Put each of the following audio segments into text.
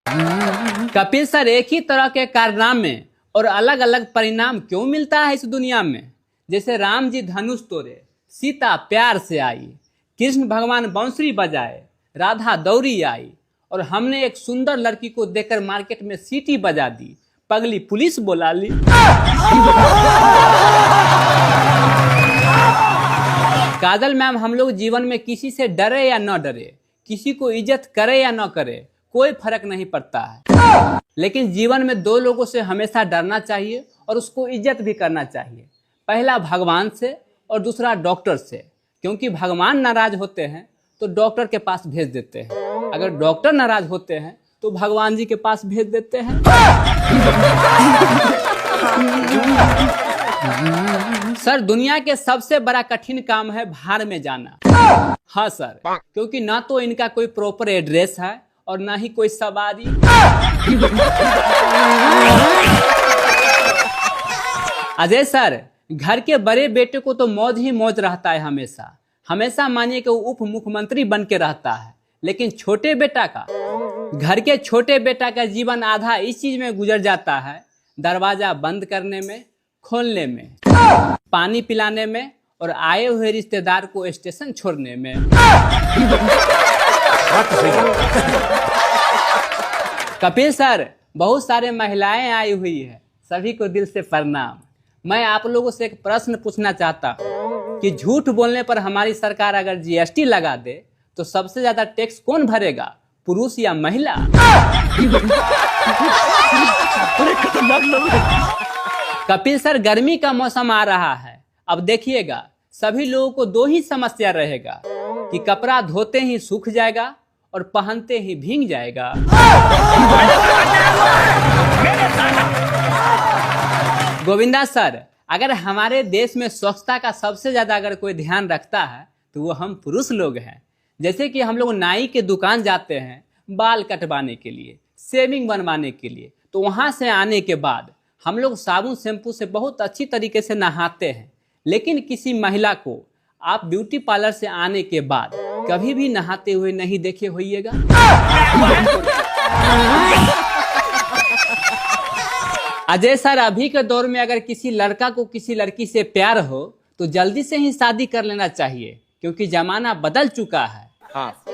Kapil sir, एक ही तरह के कारनामे और अलग अलग परिणाम क्यों मिलता है इस दुनिया में? जैसे राम जी धनुष तोड़े, सीता प्यार से आई, कृष्ण भगवान बांसुरी बजाए, राधा दौड़ी आई, और हमने एक सुंदर लड़की को देखकर मार्केट में सीटी बजा दी, पगली पुलिस बुला ली। काजल मैम, हम लोग जीवन में किसी से डरे या न डरे, किसी को इज्जत करे या न करे, कोई फर्क नहीं पड़ता है। लेकिन जीवन में दो लोगों से हमेशा डरना चाहिए और उसको इज्जत भी करना चाहिए। पहला भगवान से और दूसरा डॉक्टर से, क्योंकि भगवान नाराज होते हैं तो डॉक्टर के पास भेज देते हैं, अगर डॉक्टर नाराज होते हैं तो भगवान जी के पास भेज देते हैं। सर, दुनिया के सबसे बड़ा कठिन काम है बाहर में जाना। हाँ सर, क्योंकि ना तो इनका कोई प्रॉपर एड्रेस है और ना ही कोई सवारी। अजय सर, घर के बड़े बेटे को तो मौज ही मौज रहता है, हमेशा हमेशा मानिए कि वो उप मुख्यमंत्री बन के रहता है, लेकिन छोटे बेटा का, घर के छोटे बेटा का जीवन आधा इस चीज में गुजर जाता है, दरवाजा बंद करने में, खोलने में, पानी पिलाने में और आए हुए रिश्तेदार को स्टेशन छोड़ने में। कपिल सर, बहुत सारे महिलाएं आई हुई है, सभी को दिल से प्रणाम। मैं आप लोगों से एक प्रश्न पूछना चाहता हूँ कि झूठ बोलने पर हमारी सरकार अगर जीएसटी लगा दे तो सबसे ज्यादा टैक्स कौन भरेगा, पुरुष या महिला? कपिल सर, गर्मी का मौसम आ रहा है, अब देखिएगा सभी लोगों को दो ही समस्या रहेगा कि कपड़ा धोते ही सूख जाएगा और पहनते ही भीग जाएगा। गोविंदा सर, अगर हमारे देश में स्वच्छता का सबसे ज्यादा अगर कोई ध्यान रखता है तो वो हम पुरुष लोग हैं। जैसे कि हम लोग नाई के दुकान जाते हैं बाल कटवाने के लिए, शेविंग बनवाने के लिए, तो वहां से आने के बाद हम लोग साबुन शैम्पू से बहुत अच्छी तरीके से नहाते हैं, लेकिन किसी महिला को आप ब्यूटी पार्लर से आने के बाद कभी भी नहाते हुए नहीं देखे होइएगा। अजय सर, अभी के दौर में अगर किसी लड़का को किसी लड़की से प्यार हो तो जल्दी से ही शादी कर लेना चाहिए, क्योंकि जमाना बदल चुका है। हाँ।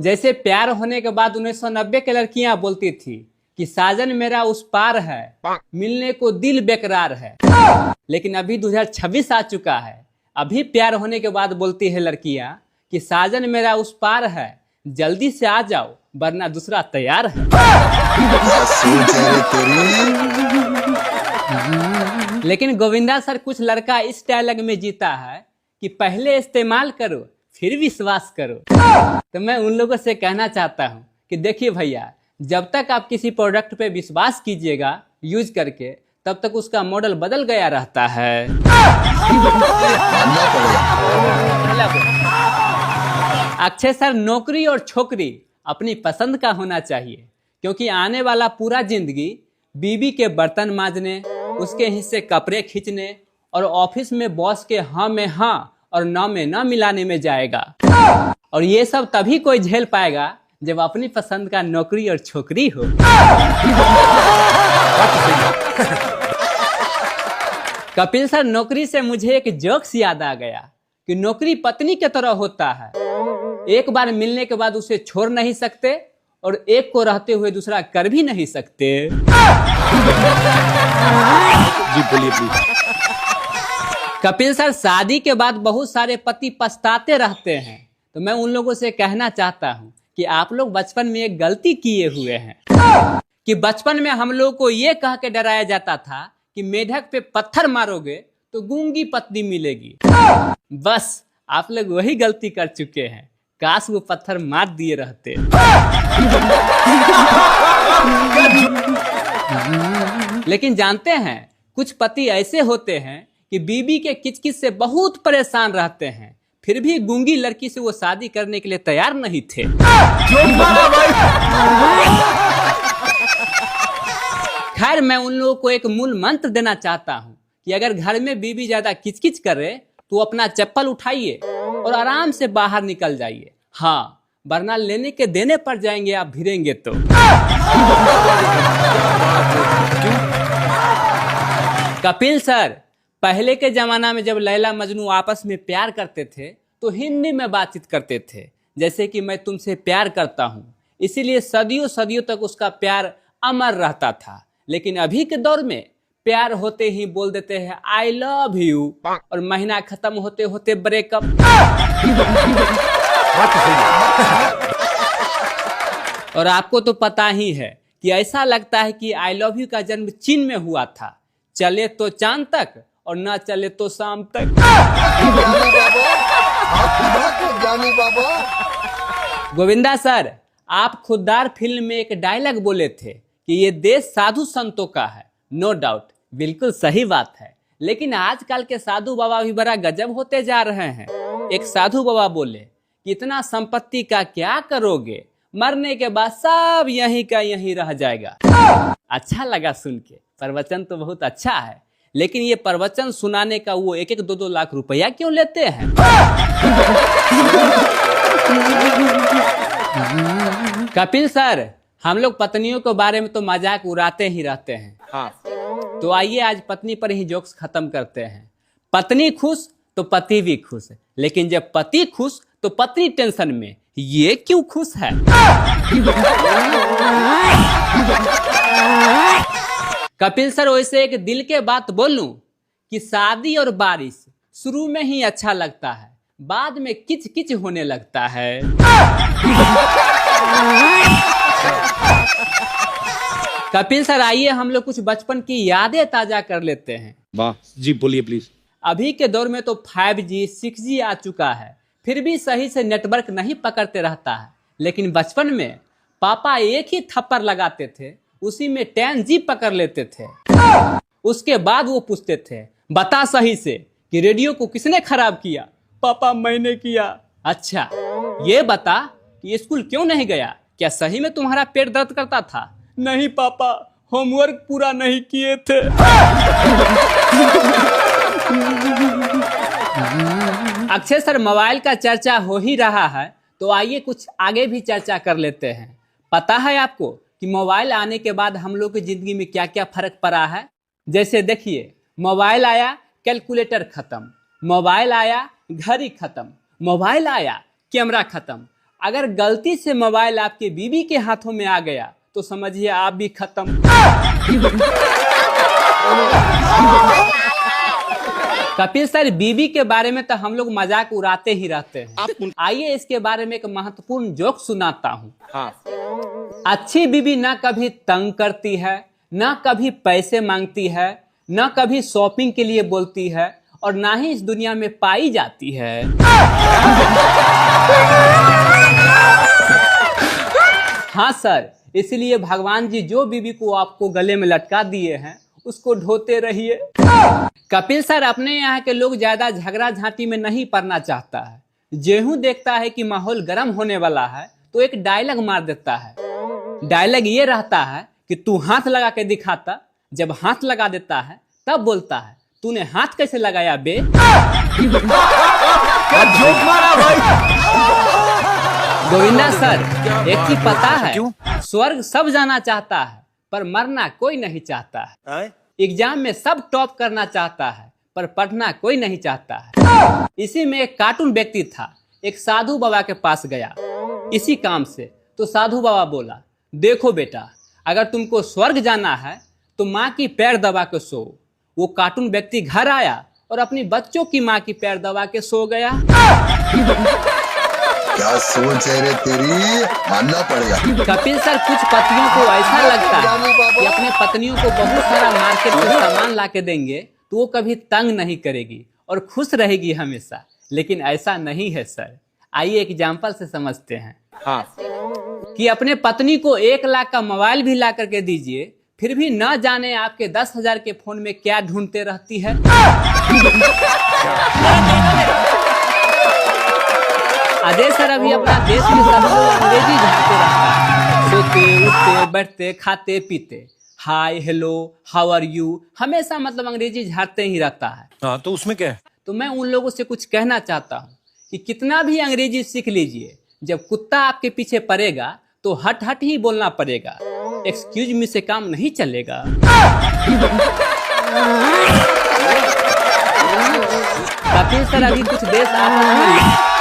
जैसे प्यार होने के बाद 1990 के लड़कियां बोलती थी कि साजन मेरा उस पार है, मिलने को दिल बेकरार है, लेकिन अभी 2026 आ चुका है, अभी प्यार होने के बाद बोलती है लड़कियां कि साजन मेरा उस पार है, जल्दी से आ जाओ वरना दूसरा तैयार है। लेकिन गोविंदा सर, कुछ लड़का इस डायलॉग में जीता है कि पहले इस्तेमाल करो फिर विश्वास करो। तो मैं उन लोगों से कहना चाहता हूँ कि देखिए भैया, जब तक आप किसी प्रोडक्ट पे विश्वास कीजिएगा यूज करके, तब तक उसका मॉडल बदल गया रहता है। अक्षय सर, नौकरी और छोकरी अपनी पसंद का होना चाहिए, क्योंकि आने वाला पूरा जिंदगी बीवी के बर्तन मांजने, उसके हिस्से कपड़े खींचने और ऑफिस में बॉस के हाँ में हाँ और ना में ना मिलाने में जाएगा। और ये सब तभी कोई झेल पाएगा जब अपनी पसंद का नौकरी और छोकरी हो। कपिल सर, नौकरी से मुझे एक जोक्स याद आ गया कि नौकरी पत्नी की तरह होता है, एक बार मिलने के बाद उसे छोड़ नहीं सकते और एक को रहते हुए दूसरा कर भी नहीं सकते। जी बोलिए प्लीज। कपिल सर, शादी के बाद बहुत सारे पति पछताते रहते हैं, तो मैं उन लोगों से कहना चाहता हूँ कि आप लोग बचपन में एक गलती किए हुए हैं कि बचपन में हम लोग को ये कह के डराया जाता था कि मेढक पे पत्थर मारोगे तो गूंगी पत्नी मिलेगी। बस आप लोग वही गलती कर चुके हैं, काश वो पत्थर मार दिए रहते। लेकिन जानते हैं, कुछ पति ऐसे होते हैं कि बीबी के किचकिच से बहुत परेशान रहते हैं, फिर भी गूंगी लड़की से वो शादी करने के लिए तैयार नहीं थे। खैर, मैं उन लोगों को एक मूल मंत्र देना चाहता हूँ कि अगर घर में बीबी ज्यादा किचकिच करे तो अपना चप्पल उठाइए और आराम से बाहर निकल जाइए। हाँ, वरना लेने के देने पड़ जाएंगे आप भिड़ेंगे तो। कपिल सर, पहले के जमाना में जब लैला मजनू आपस में प्यार करते थे तो हिंदी में बातचीत करते थे, जैसे कि मैं तुमसे प्यार करता हूँ, इसीलिए सदियों सदियों तक उसका प्यार अमर रहता था। लेकिन अभी के दौर में प्यार होते ही बोल देते हैं आई लव यू, और महीना खत्म होते होते ब्रेकअप। और आपको तो पता ही है कि ऐसा लगता है कि आई लव यू का जन्म चीन में हुआ था, चले तो चांद तक और ना चले तो शाम तक। गोविंदा सर, आप खुददार फिल्म में एक डायलॉग बोले थे कि ये देश साधु संतों का है। नो डाउट, बिल्कुल सही बात है, लेकिन आजकल के साधु बाबा भी बड़ा गजब होते जा रहे हैं। एक साधु बाबा बोले कि इतना संपत्ति का क्या करोगे, मरने के बाद सब यहीं का यहीं रह जाएगा। अच्छा लगा सुन के, प्रवचन तो बहुत अच्छा है, लेकिन ये प्रवचन सुनाने का वो 1-2 लाख रुपया क्यों लेते हैं? कपिल सर, हम लोग पत्नियों के बारे में तो मजाक उड़ाते ही रहते हैं। हाँ। तो आइए आज पत्नी पर ही जोक्स खत्म करते हैं। पत्नी खुश तो पति भी खुश, लेकिन जब पति खुश तो पत्नी टेंशन में, ये क्यों खुश है? कपिल सर, वैसे एक दिल के बात बोलूं कि शादी और बारिश शुरू में ही अच्छा लगता है, बाद में किच किच होने लगता है। कपिल सर, आइए हम लोग कुछ बचपन की यादें ताजा कर लेते हैं। वाह जी, बोलिए प्लीज। अभी के दौर में तो 5G 6G आ चुका है, फिर भी सही से नेटवर्क नहीं पकड़ते रहता है, लेकिन बचपन में पापा एक ही थप्पड़ लगाते थे, उसी में 10G पकड़ लेते थे। उसके बाद वो पूछते थे बता सही से कि रेडियो को किसने खराब किया? पापा मैंने किया। अच्छा ये बता कि स्कूल क्यों नहीं गया? क्या सही में तुम्हारा पेट दर्द करता था? नहीं पापा, होमवर्क पूरा नहीं किए थे। अक्षय सर, मोबाइल का चर्चा हो ही रहा है तो आइए कुछ आगे भी चर्चा कर लेते हैं। पता है आपको कि मोबाइल आने के बाद हम लोग की जिंदगी में क्या क्या फर्क पड़ा है? जैसे देखिए, मोबाइल आया कैलकुलेटर खत्म, मोबाइल आया घड़ी खत्म, मोबाइल आया कैमरा खत्म। अगर गलती से मोबाइल आपके बीवी के हाथों में आ गया तो समझिए आप भी खत्म। कपिल सर, बीवी के बारे में तो हम लोग मजाक उड़ाते ही रहते हैं। आइए इसके बारे में एक महत्वपूर्ण जोक सुनाता हूँ। हाँ। अच्छी बीवी ना कभी तंग करती है, ना कभी पैसे मांगती है, ना कभी शॉपिंग के लिए बोलती है, और ना ही इस दुनिया में पाई जाती है। हाँ सर, इसलिए भगवान जी जो बीवी को आपको गले में लटका दिए हैं उसको ढोते रहिए। कपिल सर, अपने यहाँ के लोग ज्यादा झगड़ा झांटी में नहीं पड़ना चाहता है। जेहू देखता है कि माहौल गर्म होने वाला है तो एक डायलॉग मार देता है। डायलॉग ये रहता है कि तू हाथ लगा के दिखाता। जब हाथ लगा देता है तब बोलता है तूने हाथ कैसे लगाया बे? जोक मारा भाई। गोविंदा सर, एक चीज पता है, स्वर्ग सब जाना चाहता है पर मरना कोई नहीं चाहता है। एग्जाम में सब टॉप करना चाहता है पर पढ़ना कोई नहीं चाहता है। इसी में एक कार्टून व्यक्ति था, एक साधु बाबा के पास गया इसी काम से। तो साधु बाबा बोला, देखो बेटा, अगर तुमको स्वर्ग जाना है तो माँ की पैर दबा के सो। वो कार्टून व्यक्ति घर आया और अपनी बच्चों की माँ की पैर दबा के सो गया। क्या सोच है रे तेरी, मानना पड़ेगा। कपिल सर, कुछ पतियों को ऐसा लगता है कि अपने पत्नियों को बहुत सारा मार्केट से सामान ला के देंगे तो वो कभी तंग नहीं करेगी और खुश रहेगी हमेशा, लेकिन ऐसा नहीं है सर। आइए एग्जाम्पल से समझते हैं। हाँ। कि अपने पत्नी को 1 लाख का मोबाइल भी ला करके दीजिए, फिर भी न जाने आपके 10,000 के फोन में क्या ढूंढते रहती है। अजय सर, अभी अपना देश में सब लोग अंग्रेजी झाड़ते रहता है। सोते उठते बैठते खाते पीते hi hello how are you, हमेशा मतलब अंग्रेजी झाड़ते ही रहता है। हाँ, तो उसमें क्या है? तो मैं उन लोगों से कुछ कहना चाहता हूँ कि कितना भी अंग्रेजी सीख लीजिए, जब कुत्ता आपके पीछे पड़ेगा तो हट हट ही बोलना पड़ेगा, एक्सक्यूज मी से काम नहीं चलेगा। बाकी सर अभी कुछ देश आपस में